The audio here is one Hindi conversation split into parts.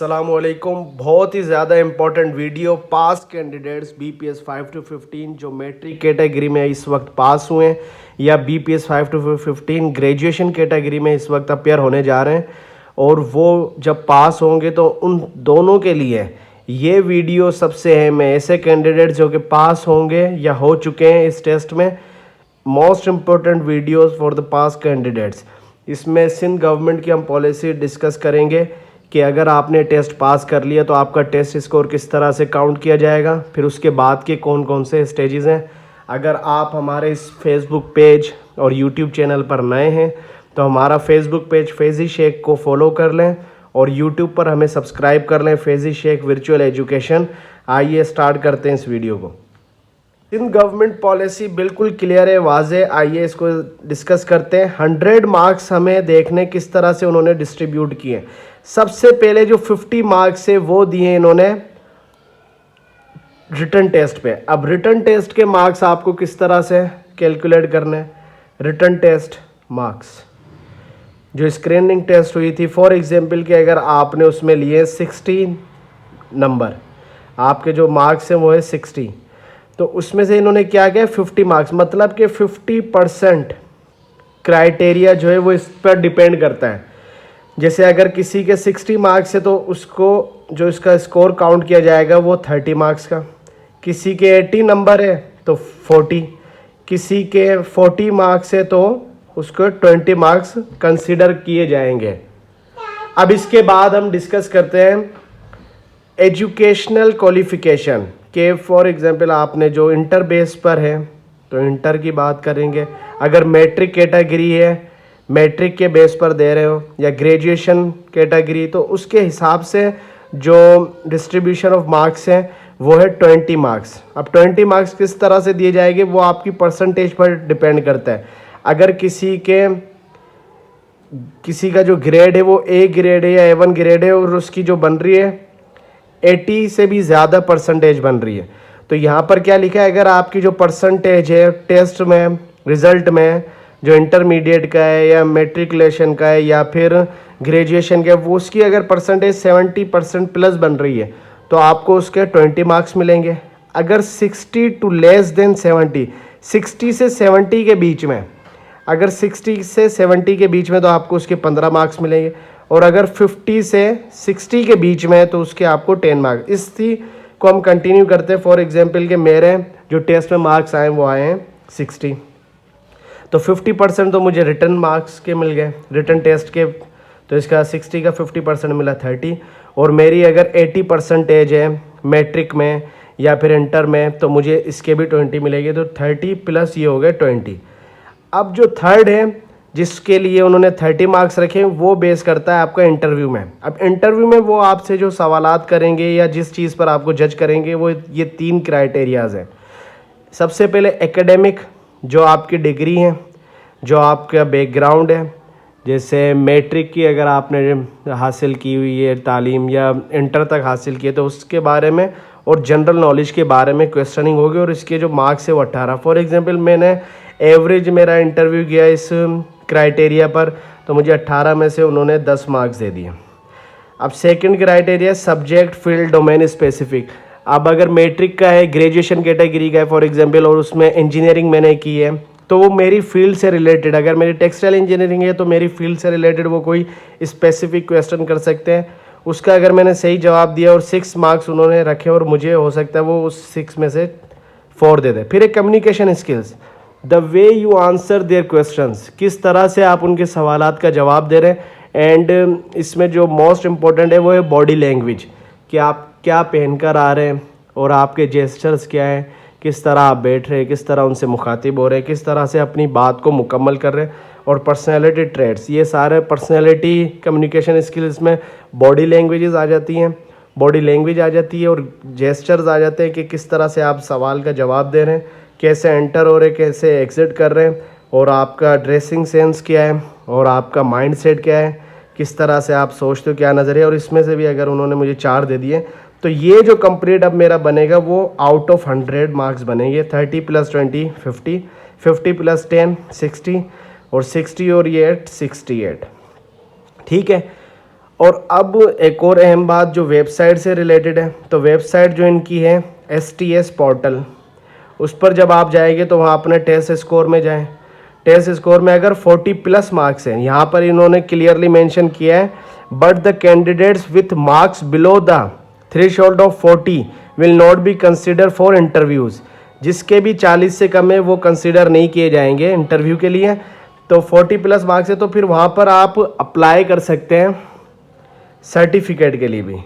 अस्सलामुअलैकुम। बहुत ही ज़्यादा important video pass candidates BPS 5 to 15 जो मैट्रिक कैटेगरी में इस वक्त पास हुए हैं या BPS 5 to 15 ग्रेजुएशन कैटेगरी में इस वक्त अपेयर होने जा रहे हैं, और वो जब पास होंगे तो उन दोनों के लिए ये वीडियो सबसे अहम है। ऐसे कैंडिडेट्स जो कि पास होंगे या हो चुके हैं इस टेस्ट में, most important videos for the pass candidates. इसमें सिंध गवर्नमेंट की हम पॉलिसी डिस्कस करेंगे कि अगर आपने टेस्ट पास कर लिया तो आपका टेस्ट स्कोर किस तरह से काउंट किया जाएगा, फिर उसके बाद के कौन कौन से स्टेजेस हैं। अगर आप हमारे इस फेसबुक पेज और यूट्यूब चैनल पर नए हैं तो हमारा फेसबुक पेज फैज़ी शेख को फॉलो कर लें और यूट्यूब पर हमें सब्सक्राइब कर लें, फैज़ी शेख वर्चुअल एजुकेशन। आइए स्टार्ट करते हैं इस वीडियो को। सिंध गवर्नमेंट पॉलिसी बिल्कुल क्लियर है, वाजे। आइए इसको डिस्कस करते हैं। 100 मार्क्स हमें देखने किस तरह से उन्होंने डिस्ट्रीब्यूट किए। सबसे पहले जो 50 मार्क्स है वो दिए इन्होंने रिटन टेस्ट पे। अब रिटन टेस्ट के मार्क्स आपको किस तरह से कैलकुलेट करने। रिटन टेस्ट मार्क्स जो स्क्रीनिंग टेस्ट हुई थी, फॉर एग्जांपल कि अगर आपने उसमें लिए 60 नंबर, आपके जो मार्क्स हैं वो है 60, तो उसमें से इन्होंने क्या किया 50 मार्क्स, मतलब कि 50% क्राइटेरिया जो है वो इस पर डिपेंड करता है। जैसे अगर किसी के 60 मार्क्स है तो उसको जो इसका स्कोर काउंट किया जाएगा वो 30 मार्क्स का। किसी के 80 नंबर है तो 40, किसी के 40 मार्क्स है तो उसको 20 मार्क्स कंसीडर किए जाएंगे। अब इसके बाद हम डिस्कस करते हैं एजुकेशनल क्वालिफिकेशन के। फॉर एग्जांपल आपने जो इंटर बेस पर है तो इंटर की बात करेंगे। अगर मैट्रिक कैटेगरी है, मैट्रिक के बेस पर दे रहे हो, या ग्रेजुएशन कैटेगरी, तो उसके हिसाब से जो डिस्ट्रीब्यूशन ऑफ मार्क्स हैं वो है 20 मार्क्स। अब 20 मार्क्स किस तरह से दिए जाएंगे वो आपकी परसेंटेज पर डिपेंड करता है। अगर किसी का जो ग्रेड है वो A ग्रेड है या A1 ग्रेड है और उसकी जो बन रही है 80 से भी ज़्यादा परसेंटेज बन रही है, तो यहाँ पर क्या लिखा है, अगर आपकी जो परसेंटेज है टेस्ट में, रिज़ल्ट में, जो इंटरमीडिएट का है या मैट्रिकुलेशन का है या फिर ग्रेजुएशन का है, वो उसकी अगर परसेंटेज 70% प्लस बन रही है तो आपको उसके 20 मार्क्स मिलेंगे। अगर 60 टू लेस देन 70, 60 से 70 के बीच में, अगर 60 से 70 के बीच में तो आपको उसके 15 मार्क्स मिलेंगे, और अगर 50 से 60 के बीच में है तो उसके आपको 10 मार्क्स। इसी को हम कंटिन्यू करते हैं। फॉर एग्जांपल के मेरे जो टेस्ट में मार्क्स आए वो आए हैं 60, तो 50% तो मुझे रिटन मार्क्स के मिल गए, रिटन टेस्ट के, तो इसका 60 का 50% मिला 30, और मेरी अगर 80% है मैट्रिक में या फिर इंटर में तो मुझे इसके भी 20 मिलेगी, तो 30 प्लस ये हो गए 20। अब जो थर्ड है जिसके लिए उन्होंने 30 मार्क्स रखे वो बेस करता है आपका इंटरव्यू में। अब इंटरव्यू में वो आपसे जो सवालात करेंगे या जिस चीज़ पर आपको जज करेंगे वो ये 3 क्राइटेरियाज़ हैं। सबसे पहले एकेडमिक, जो आपकी डिग्री है, जो आपका बैकग्राउंड है, जैसे मैट्रिक की अगर आपने हासिल की हुई है तालीम या इंटर तक हासिल की है तो उसके बारे में, और जनरल नॉलेज के बारे में क्वेश्चनिंग होगी, और इसके जो मार्क्स है वो 18। फॉर एग्जांपल मैंने एवरेज मेरा इंटरव्यू किया इस क्राइटेरिया पर, तो मुझे 18 में से उन्होंने 10 मार्क्स दे दिए। अब second criteria subject field domain specific. अब अगर मैट्रिक का है, ग्रेजुएशन कैटेगरी का है फॉर एग्जांपल, और उसमें इंजीनियरिंग मैंने की है तो वो मेरी फील्ड से रिलेटेड, अगर मेरी टेक्सटाइल इंजीनियरिंग है तो मेरी फील्ड से रिलेटेड वो कोई स्पेसिफिक क्वेश्चन कर सकते हैं। उसका अगर मैंने सही जवाब दिया और 6 मार्क्स उन्होंने रखे और मुझे हो सकता है वो उस 6 में से 4 दे दे। फिर एक communication skills, the way you answer their questions, किस तरह से आप उनके सवालात का जवाब दे रहे हैं। एंड इसमें जो मोस्ट इम्पोर्टेंट है वो है बॉडी लैंग्वेज, कि आप क्या पहनकर आ रहे हैं और आपके जेस्चर्स क्या हैं, किस तरह आप बैठ रहे हैं, किस तरह उनसे मुखातिब हो रहे हैं, किस तरह से अपनी बात को मुकम्मल कर रहे हैं। और पर्सनैलिटी ट्रेड्स, ये सारे पर्सनैलिटी कम्युनिकेशन स्किल्स में बॉडी लैंग्वेजेस आ जाती हैं, बॉडी लैंग्वेज आ जाती है और जेस्चर्स आ जाते हैं कि किस तरह से आप सवाल का जवाब दे रहे हैं, कैसे एंटर हो रहे हैं, कैसे एग्जिट कर रहे हैं, और आपका ड्रेसिंग सेंस क्या है, और आपका माइंड सेट क्या है, किस तरह से आप सोचते हो, क्या नज़रिया। और इसमें से भी अगर उन्होंने मुझे 4 दे दिए तो ये जो कंप्लीट अब मेरा बनेगा वो आउट ऑफ 100 मार्क्स बनेंगे। 30 + 20 50, 50 + 10 60, और 60 और ये 68, ठीक है। और अब एक और अहम बात जो वेबसाइट से रिलेटेड है, तो वेबसाइट जो इनकी है STS पोर्टल, उस पर जब आप जाएंगे तो वहाँ अपने टेस्ट स्कोर में जाएं। टेस्ट स्कोर में अगर 40+ मार्क्स हैं, यहाँ पर इन्होंने क्लियरली मेंशन किया है, but the candidates with marks below the threshold of 40 will not be consider for interviews. जिसके भी 40 से कम है वो कंसिडर नहीं किए जाएंगे इंटरव्यू के लिए। तो 40+ मार्क्स है तो फिर वहाँ पर आप अप्लाई कर सकते हैं सर्टिफिकेट के लिए भी।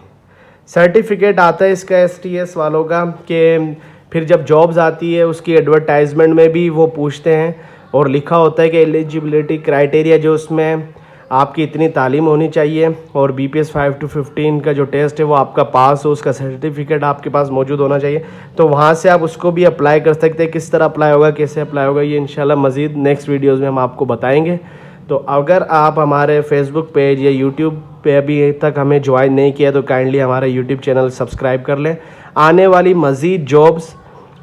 सर्टिफिकेट आता है इसका STS वालों का, कि फिर जब जॉब्स आती है उसकी एडवर्टाइजमेंट में भी वो पूछते हैं और लिखा होता है कि एलिजिबिलिटी क्राइटेरिया जो उसमें आपकी इतनी तालीम होनी चाहिए और BPS 5 to 15 का जो टेस्ट है वो आपका पास हो, उसका सर्टिफिकेट आपके पास मौजूद होना चाहिए। तो वहाँ से आप उसको भी अप्लाई कर सकते हैं। किस तरह अप्लाई होगा, कैसे अप्लाई होगा, ये इंशाल्लाह मज़ीद नेक्स्ट वीडियोज़ में हम आपको बताएँगे। तो अगर आप हमारे फेसबुक पेज या यूट्यूब पे अभी तक हमें ज्वाइन नहीं किया तो काइंडली हमारा यूट्यूब चैनल सब्सक्राइब कर लें। आने वाली मज़ीद जॉब्स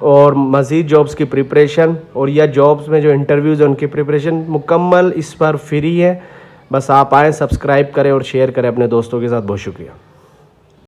और मज़ीद जॉब्स की प्रिपरेशन और या जॉब्स में जो इंटरव्यूज़ हैं उनकी प्रिपरेशन मुकम्मल इस पर फ्री है। बस आप आएँ, सब्सक्राइब करें और शेयर करें अपने दोस्तों के साथ। बहुत शुक्रिया।